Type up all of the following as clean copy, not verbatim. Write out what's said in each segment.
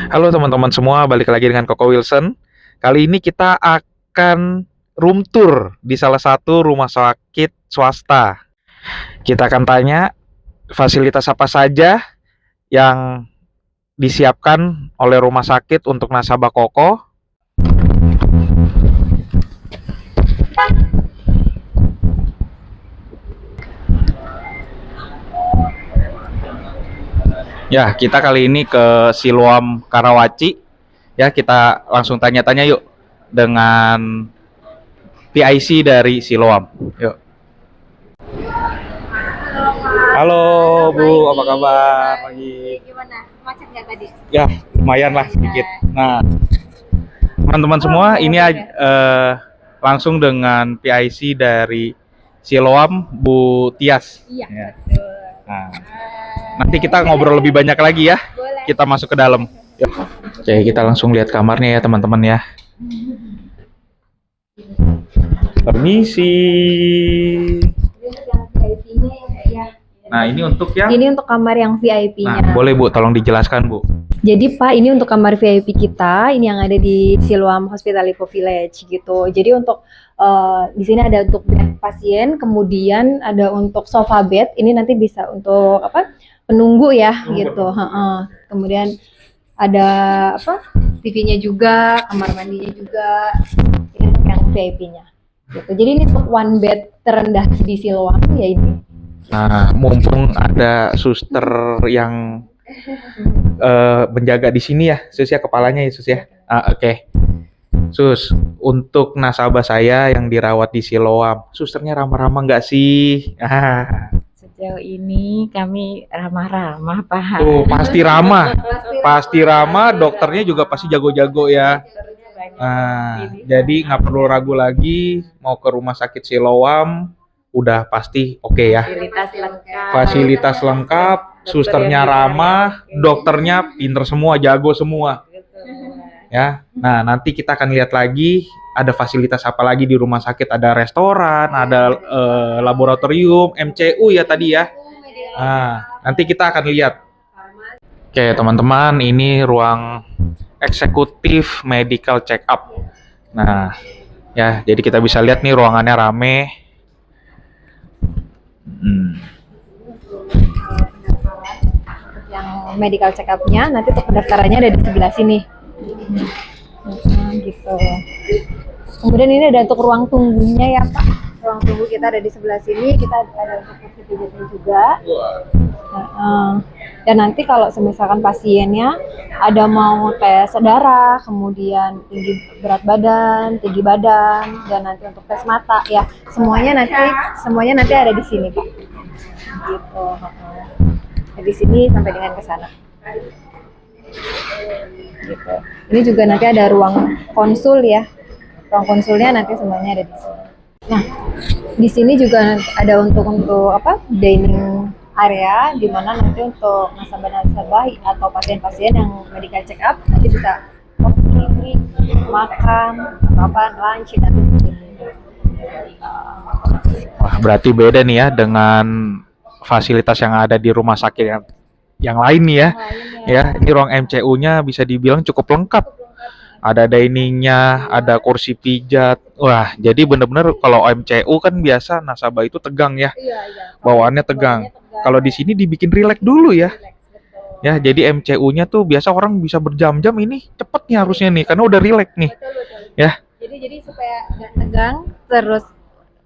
Halo teman-teman semua, balik lagi dengan Koko Wilson. Kali ini kita akan room tour di salah satu rumah sakit swasta. Kita akan tanya fasilitas apa saja yang disiapkan oleh rumah sakit untuk nasabah Koko. Ya, kita kali ini ke Siloam Karawaci. Ya, kita langsung tanya-tanya yuk dengan PIC dari Siloam. Yuk. Halo Bu, apa kabar lagi? Gimana? Macet nggak tadi? Ya, lumayan lah sedikit. Nah, teman-teman semua, ini langsung dengan PIC dari Siloam, Bu Tias. Iya, Ya. betul. Nah, nanti kita ngobrol lebih banyak lagi ya. Boleh. Kita masuk ke dalam. Yuk. Oke, kita langsung lihat kamarnya ya teman-teman ya. Permisi. Nah, ini untuk yang... Ini untuk kamar yang VIP-nya. Nah, boleh Bu, tolong dijelaskan Bu. Jadi Pak, ini untuk kamar VIP kita, ini yang ada di Siloam Hospital Lipo Village gitu. Jadi untuk di sini ada untuk bed pasien, kemudian ada untuk sofa bed. Ini nanti bisa untuk apa? Penunggu ya gitu. Kemudian ada apa? TV-nya juga, kamar mandinya juga. Ini untuk yang VIP-nya. Gitu. Jadi ini untuk one bed terendah di Siloam ya ini. Nah, mumpung ada suster yang menjaga di sini ya, Sus ya, kepalanya ya Sus ya. Oke. Sus, untuk nasabah saya yang dirawat di Siloam, susternya ramah-ramah nggak sih? Sejauh ini kami ramah-ramah, Pak. Tuh, pasti ramah. Pasti ramah, dokternya juga pasti jago-jago ya. Jadi nggak perlu ragu lagi mau ke rumah sakit Siloam, udah pasti oke ya. Fasilitas lengkap. Fasilitas lengkap, susternya ramah, dokternya pinter semua, jago semua. Ya. Nah, nanti kita akan lihat lagi ada fasilitas apa lagi di rumah sakit. Ada restoran, ada laboratorium, MCU ya tadi ya. Nah, nanti kita akan lihat. Oke, teman-teman, ini ruang eksekutif medical check up. Nah, ya, jadi kita bisa lihat nih ruangannya rame. Yang medical check up-nya nanti untuk pendaftarannya ada di sebelah sini. Gitu. Kemudian ini ada untuk ruang tunggunya ya Pak. Ruang tunggu kita ada di sebelah sini. Kita ada untuk kursi pijatnya juga. Dan nanti kalau misalkan pasiennya ada mau tes darah, kemudian berat badan, tinggi badan, dan nanti untuk tes mata ya, semuanya nanti ada di sini Pak. Gitu. Di sini sampai dengan ke sana. Gitu. Ini juga nanti ada ruang konsul ya. Ruang konsulnya nanti semuanya ada di sini. Nah, di sini juga ada untuk apa? Dining area di mana nanti untuk nasabah-nasabah atau pasien-pasien yang medical check up nanti bisa coffee, makan, lunch nanti di sini. Wah, berarti beda nih ya dengan fasilitas yang ada di rumah sakit yang lain nih ya. Ya, ini ruang MCU-nya bisa dibilang cukup lengkap. Ada diningnya, ada kursi pijat. Wah, jadi bener-bener kalau MCU kan biasa nasabah itu tegang ya. Bawaannya tegang. Kalau di sini dibikin rileks dulu ya. Ya, jadi MCU-nya tuh biasa orang bisa berjam-jam, ini cepet nih harusnya nih karena udah rileks nih. Ya. Jadi supaya nggak tegang, terus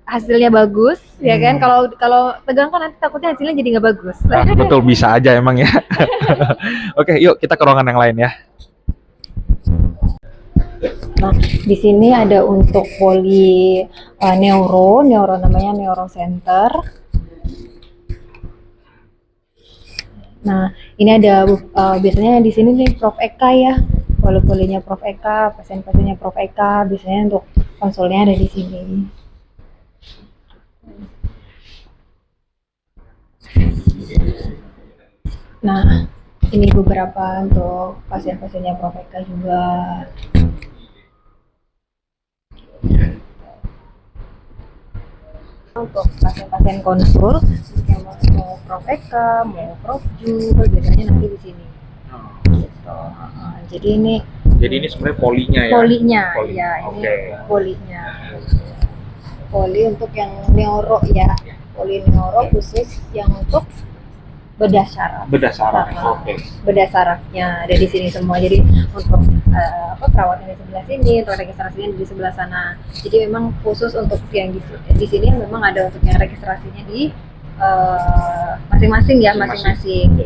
hasilnya bagus, ya kan? Kalau tegang kan nanti takutnya hasilnya jadi nggak bagus. Nah, betul, bisa aja emang ya. Oke, yuk kita ke ruangan yang lain ya. Nah, di sini ada untuk poli neuro namanya Neuro Center. Nah, ini ada biasanya di sini nih Prof Eka ya, polinya Prof Eka, pasien-pasiennya Prof Eka, biasanya untuk konsulnya ada di sini. Nah, ini beberapa untuk pasien-pasiennya Prof Eka juga. Untuk pasien-pasien konsul yang mau Prof Eka, mau Prof Ju, biasanya nanti di sini. Gitu. Jadi ini Jadi ini sebenarnya polinya ya. polinya, Poli. ya ini Oke. polinya. Poli untuk yang neuro ya, poli neuro khusus yang untuk bedah syaraf. Bedah saraf. Nah, Oke. bedah sarafnya ada di sini semua. Jadi untuk perawatan di sebelah sini, untuk registrasinya di sebelah sana. Jadi memang khusus untuk yang di sini memang ada untuk yang registrasinya di masing-masing ya, masing-masing.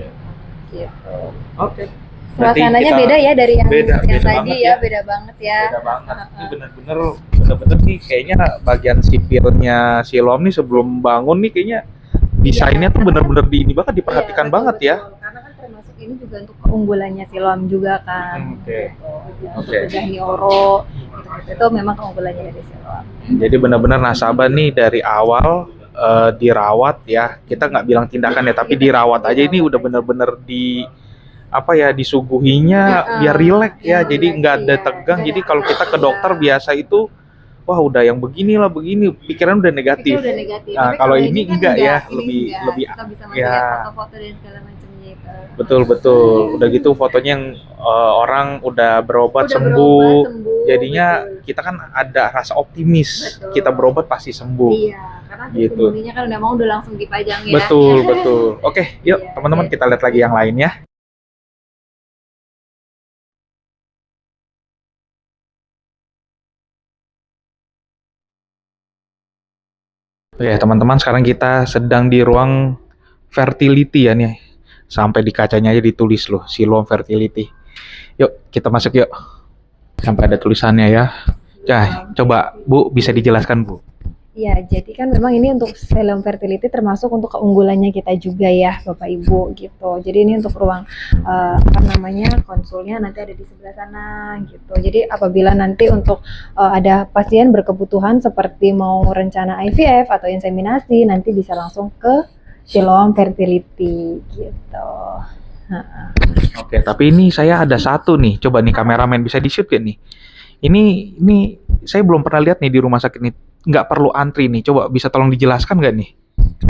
Gitu. Oke. Suasananya Berarti kita- beda ya dari yang beda tadi banget ya, ya. beda banget ya. Beda banget. Ini bener-bener nih kayaknya bagian sipilnya Siloam nih sebelum bangun nih kayaknya desainnya tuh bener-bener ini banget diperhatikan Iya, betul, banget ya. betul. Karena kan termasuk ini juga untuk keunggulannya Siloam juga kan. Oke. Gitu. Ya, Oke. untuk bedah neuro itu memang keunggulannya dari Siloam. Jadi benar-benar nasabah nih dari awal dirawat ya. Kita nggak bilang tindakan ya, tapi dirawat aja ini udah benar-benar disuguhinya biar rileks ya. Jadi nggak ada tegang. Jadi kalau kita ke dokter biasa itu wah udah yang beginilah begini, pikiran udah negatif. Itu udah negatif. Nah, Tapi kalau ini kan enggak ya, ini lebih kita bisa masuk ya. foto-foto dan segala macamnya itu. Betul. Udah gitu fotonya yang orang udah berobat Udah sembuh. berobat, sembuh, Jadinya betul. kita kan ada rasa optimis. Betul. Kita berobat pasti sembuh. Iya, karena Gitu. sembunyinya kan udah langsung dipajang ya. Betul. Oke, yuk Iya, teman-teman oke. kita lihat lagi yang lain ya. Oke, teman-teman, sekarang kita sedang di ruang fertility ya nih. Sampai di kacanya aja ditulis loh, Siloam Fertility. Yuk, kita masuk yuk. Sampai ada tulisannya ya. Ya, coba Bu bisa dijelaskan Bu. Iya, jadi kan memang ini untuk Siloam Fertility termasuk untuk keunggulannya kita juga ya, Bapak Ibu gitu. Jadi ini untuk ruang konsulnya nanti ada di sebelah sana gitu. Jadi apabila nanti untuk ada pasien berkebutuhan seperti mau rencana IVF atau inseminasi, nanti bisa langsung ke Siloam Fertility gitu. Oke, tapi ini saya ada satu nih. Coba nih kameramen bisa di-shoot gak nih? Ini saya belum pernah lihat nih di rumah sakit nih. Nggak perlu antri nih. Coba bisa tolong dijelaskan nggak nih?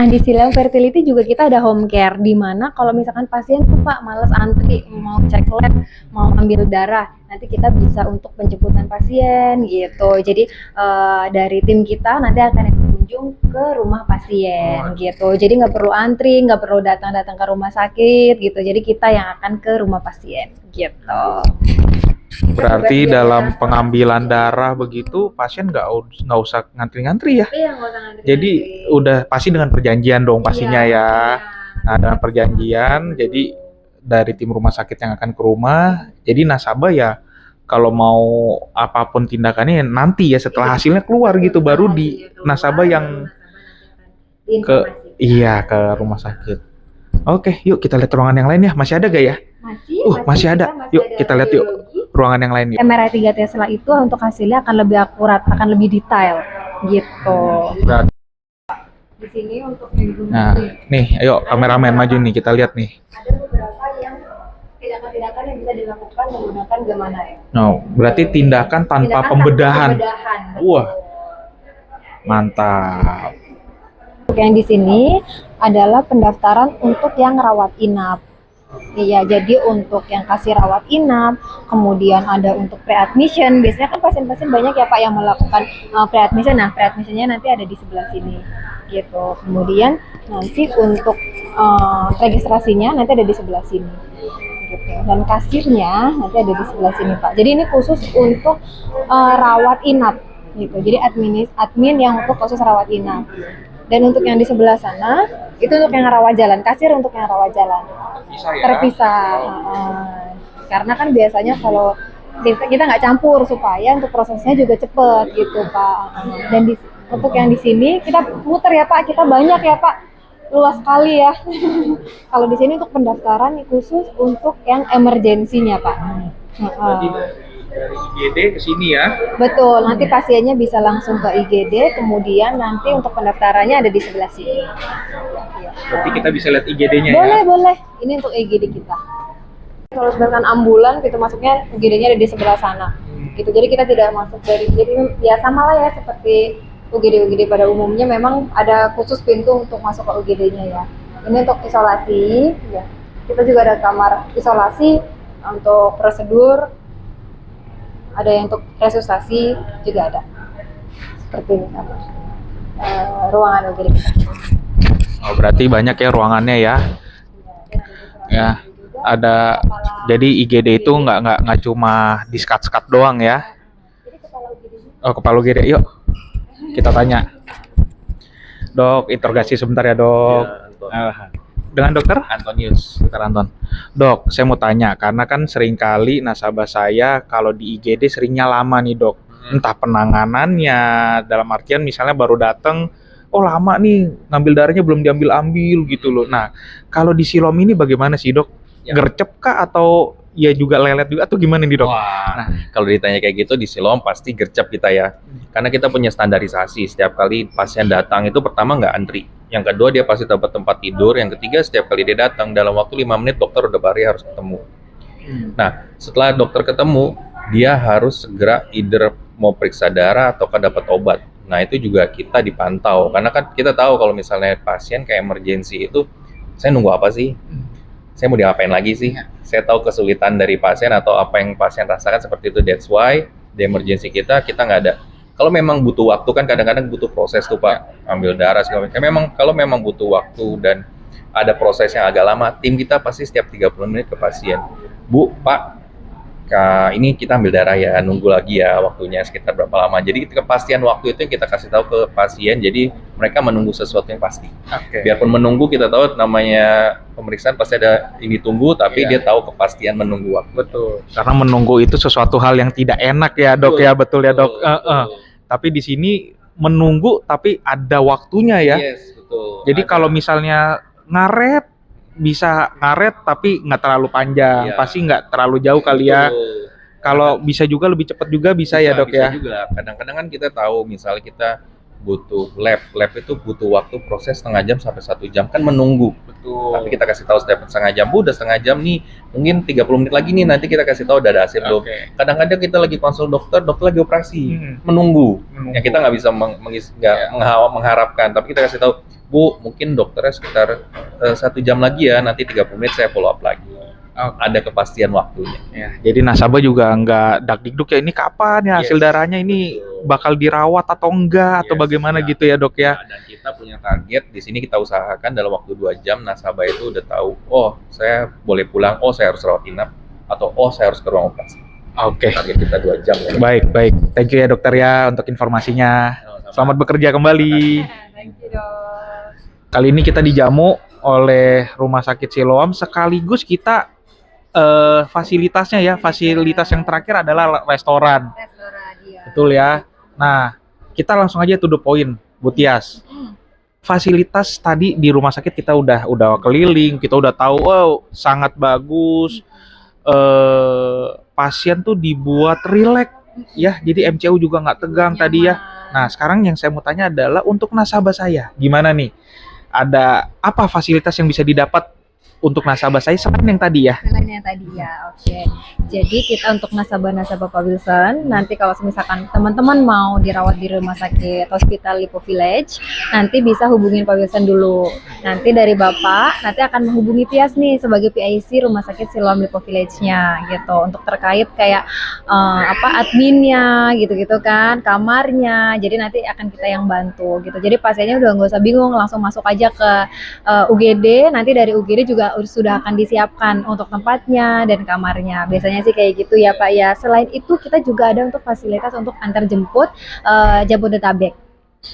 Nah, di Siloam Fertility juga kita ada home care, di mana kalau misalkan pasien tuh Pak males antri, mau cek lab, mau ambil darah, nanti kita bisa untuk penjemputan pasien gitu. Jadi dari tim kita nanti akan berkunjung ke rumah pasien gitu. Jadi nggak perlu antri, nggak perlu datang ke rumah sakit gitu. Jadi kita yang akan ke rumah pasien gitu. Berarti dalam pengambilan darah begitu pasien nggak usah ngantri-ngantri ya? Iya, nggak usah ngantri. Jadi udah pasti dengan perjanjian dong pastinya ya. Nah, dengan perjanjian, jadi dari tim rumah sakit yang akan ke rumah, jadi nasabah ya kalau mau apapun tindakannya nanti ya setelah hasilnya keluar gitu, baru di nasabah yang ke rumah sakit. Oke, yuk kita lihat ruangan yang lain ya. Masih ada gak ya? Masih ada. Yuk kita lihat yuk ruangan yang lain yuk. MRI 3 Tesla itu untuk hasilnya akan lebih akurat, akan lebih detail gitu. Berarti. Di sini untuk yang Nah, nih, ayo kameramen maju nih, kita lihat nih. ada beberapa yang tindakan-tindakan yang bisa dilakukan menggunakan gamma knife. No, berarti tindakan tanpa pembedahan. Wah, mantap. Untuk yang di sini adalah pendaftaran untuk yang rawat inap. Iya, jadi untuk yang kasih rawat inap, kemudian ada untuk pre-admission. Biasanya kan pasien-pasien banyak ya Pak yang melakukan pre-admission. Nah, pre-admissionnya nanti ada di sebelah sini, gitu. Kemudian nanti untuk registrasinya nanti ada di sebelah sini, gitu. Dan kasirnya nanti ada di sebelah sini Pak. Jadi ini khusus untuk rawat inap, gitu. Jadi admin yang untuk khusus rawat inap. Dan untuk yang di sebelah sana itu untuk yang rawat jalan, kasir untuk yang rawat jalan. Terpisah. Karena kan biasanya kalau kita nggak campur supaya untuk prosesnya juga cepet gitu Pak. Dan untuk yang di sini kita muter ya Pak, kita banyak ya Pak, luas sekali ya. Kalau di sini untuk pendaftaran khusus untuk yang emergensinya Pak. Dari IGD ke sini ya. Betul, nanti pasiennya bisa langsung ke IGD, kemudian nanti untuk pendaftarannya ada di sebelah sini. Berarti kita bisa lihat IGD-nya ya. Boleh. Ini untuk IGD kita. Kalau sebenarnya ambulan, gitu masuknya IGD-nya ada di sebelah sana. Gitu, jadi kita tidak masuk dari IGD. Ya sama lah ya seperti UGD pada umumnya, memang ada khusus pintu untuk masuk ke UGD-nya ya. Ini untuk isolasi. Ya. Kita juga ada kamar isolasi. untuk prosedur, ada yang untuk resusitasi juga ada. Seperti ini kamar. Ruangan UGD kita. Oh, berarti banyak ya ruangannya ya. Ya, ada. Jadi IGD itu nggak cuma diskat-skat doang ya. Oh, kepala UGD. Yuk, kita tanya. Dok, interogasi sebentar ya, Dok. Dengan dokter? Antonius. Dokter Anton. Dok, saya mau tanya, karena kan seringkali nasabah saya kalau di IGD seringnya lama nih, Dok. Entah penanganannya, dalam artian misalnya baru datang, oh lama nih, ngambil darahnya belum diambil-ambil gitu loh. Nah, kalau di Siloam ini bagaimana sih, Dok? Ya. Gercep kah atau ya juga lelet juga atau gimana nih, Dok? Wah, kalau ditanya kayak gitu di Siloam pasti gercep kita ya. Karena kita punya standarisasi. Setiap kali pasien datang itu pertama nggak antri. Yang kedua dia pasti dapat tempat tidur. Yang ketiga setiap kali dia datang dalam waktu 5 menit dokter udah bari harus ketemu. Nah, setelah dokter ketemu, dia harus segera either mau periksa darah atau dapat obat. Nah, itu juga kita dipantau. Karena kan kita tahu kalau misalnya pasien kayak emergency itu, saya nunggu apa sih? Saya mau diapain lagi sih? Saya tahu kesulitan dari pasien atau apa yang pasien rasakan seperti itu. That's why di emergency kita nggak ada. Kalau memang butuh waktu kan kadang-kadang butuh proses tuh Pak, ambil darah segala macam. Memang kalau memang butuh waktu dan ada proses yang agak lama, tim kita pasti setiap 30 menit ke pasien. Bu, Pak, ini kita ambil darah ya, nunggu lagi ya waktunya sekitar berapa lama. Jadi kepastian waktu itu yang kita kasih tahu ke pasien, jadi mereka menunggu sesuatu yang pasti. Oke. Biarpun menunggu kita tahu namanya pemeriksaan pasti ada ini tunggu, tapi dia tahu kepastian menunggu waktu. Betul. Karena menunggu itu sesuatu hal yang tidak enak ya, Dok ya, betul ya, Dok. Tapi di sini menunggu tapi ada waktunya ya. Yes, betul. Jadi kalau misalnya ngaret bisa ngaret tapi nggak terlalu panjang, Iya. pasti nggak terlalu jauh kali ya. Kalau bisa juga lebih cepat juga bisa ya, Dok ya. Bisa juga. Kadang-kadang kan kita tahu misalnya kita butuh lab itu butuh waktu proses setengah jam sampai 1 jam kan menunggu. Betul. Tapi kita kasih tahu setiap setengah jam, Bu, udah setengah jam nih, mungkin 30 menit lagi nih nanti kita kasih tahu udah ada hasil belum. Oke. Kadang-kadang kita lagi konsul dokter lagi operasi, menunggu. Yang kita nggak bisa mengharapkan, tapi kita kasih tahu, Bu, mungkin dokternya sekitar 1 jam lagi ya, nanti 30 menit saya follow up lagi. Ada kepastian waktunya. Ya, jadi nasabah juga nggak dakdikduk ya, ini kapan ya hasil Yes. darahnya ini bakal dirawat atau enggak atau Yes, bagaimana ya. gitu ya, Dok ya. Nah, dan kita punya target di sini, kita usahakan dalam waktu 2 jam nasabah itu udah tahu, oh saya boleh pulang, oh saya harus rawat inap, atau oh saya harus ke ruang operasi. Oke. Target kita 2 jam ya. Baik. Thank you ya, Dokter ya untuk informasinya. Sama-sama. Selamat bekerja kembali. Thank you, Dok. Kali ini kita dijamu oleh Rumah Sakit Siloam, sekaligus kita fasilitasnya ya, fasilitas yang terakhir adalah restoran. Restoran, iya. Betul ya. Nah, kita langsung aja to the point, Bu Tias. Fasilitas tadi di rumah sakit kita udah keliling, kita udah tahu, wow, sangat bagus. Pasien tuh dibuat rileks ya, jadi MCU juga nggak tegang tadi ya. Nah, sekarang yang saya mau tanya adalah untuk nasabah saya, gimana nih? Ada apa fasilitas yang bisa didapat untuk nasabah saya selain yang tadi ya? Selain yang tadi ya, oke. Jadi kita untuk nasabah-nasabah Pak Wilson, nanti kalau misalkan teman-teman mau dirawat di rumah sakit Hospital Lipo Village, nanti bisa hubungin Pak Wilson dulu. Nanti dari Bapak, nanti akan menghubungi Tias nih sebagai PIC Rumah Sakit Siloam Lipo Village-nya gitu. Untuk terkait kayak adminnya gitu-gitu kan, kamarnya. Jadi nanti akan kita yang bantu gitu. Jadi pasiennya udah nggak usah bingung, langsung masuk aja ke UGD. Nanti dari UGD juga sudah akan disiapkan untuk tempatnya dan kamarnya. Biasanya sih kayak gitu ya Pak ya. Selain itu kita juga ada untuk fasilitas untuk antar jemput Jabodetabek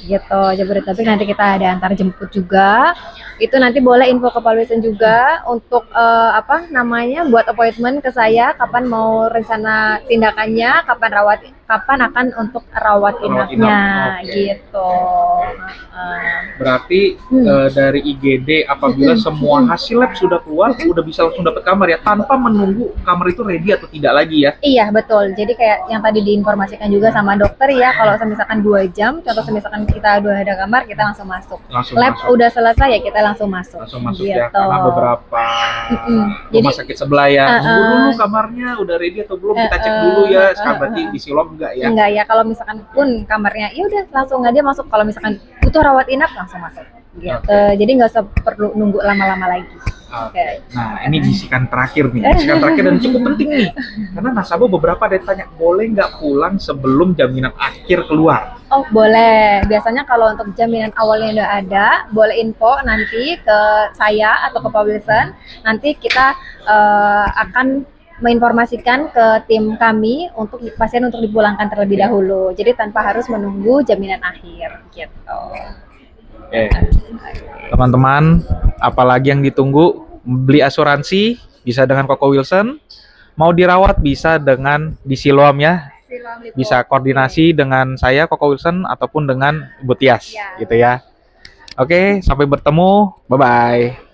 gitu. Jabodetabek nanti kita ada antar jemput juga. Itu nanti boleh info ke Pak Wilson juga untuk buat appointment ke saya kapan mau rencana tindakannya, kapan akan untuk rawat inapnya gitu. Berarti dari IGD apabila semua hasil lab sudah keluar, udah bisa langsung dapat kamar ya, tanpa menunggu kamar itu ready atau tidak lagi ya? Iya betul. Jadi kayak yang tadi diinformasikan juga sama dokter ya, kalau misalkan 2 jam, contoh misalkan kita udah ada kamar, kita langsung masuk. Lab udah selesai ya kita langsung masuk. Langsung masuk gitu. ya, karena beberapa rumah sakit sebelah ya, nunggu dulu kamarnya udah ready atau belum, kita cek dulu ya. Sekarang berarti di Siloam enggak ya? Enggak ya, kalau misalkan pun kamarnya ya udah langsung aja masuk. Kalau misalkan butuh rawat inap langsung masuk gitu. Jadi nggak usah perlu nunggu lama-lama lagi. Oke. Nah, ini bisikan terakhir nih, bisikan terakhir dan cukup penting nih. Karena nasabah beberapa ada yang tanya, boleh nggak pulang sebelum jaminan akhir keluar? Oh boleh. Biasanya kalau untuk jaminan awalnya udah ada, boleh info nanti ke saya atau ke Pak Wilson. Nanti kita akan menginformasikan ke tim kami untuk pasien untuk dipulangkan terlebih dahulu. Jadi tanpa harus menunggu jaminan akhir gitu. Oke. Teman-teman, apalagi yang ditunggu? Beli asuransi bisa dengan Koko Wilson, mau dirawat bisa dengan di Siloam ya. Bisa koordinasi dengan saya Koko Wilson ataupun dengan Ibu Tias Ya. gitu ya. Oke, sampai bertemu. Bye bye.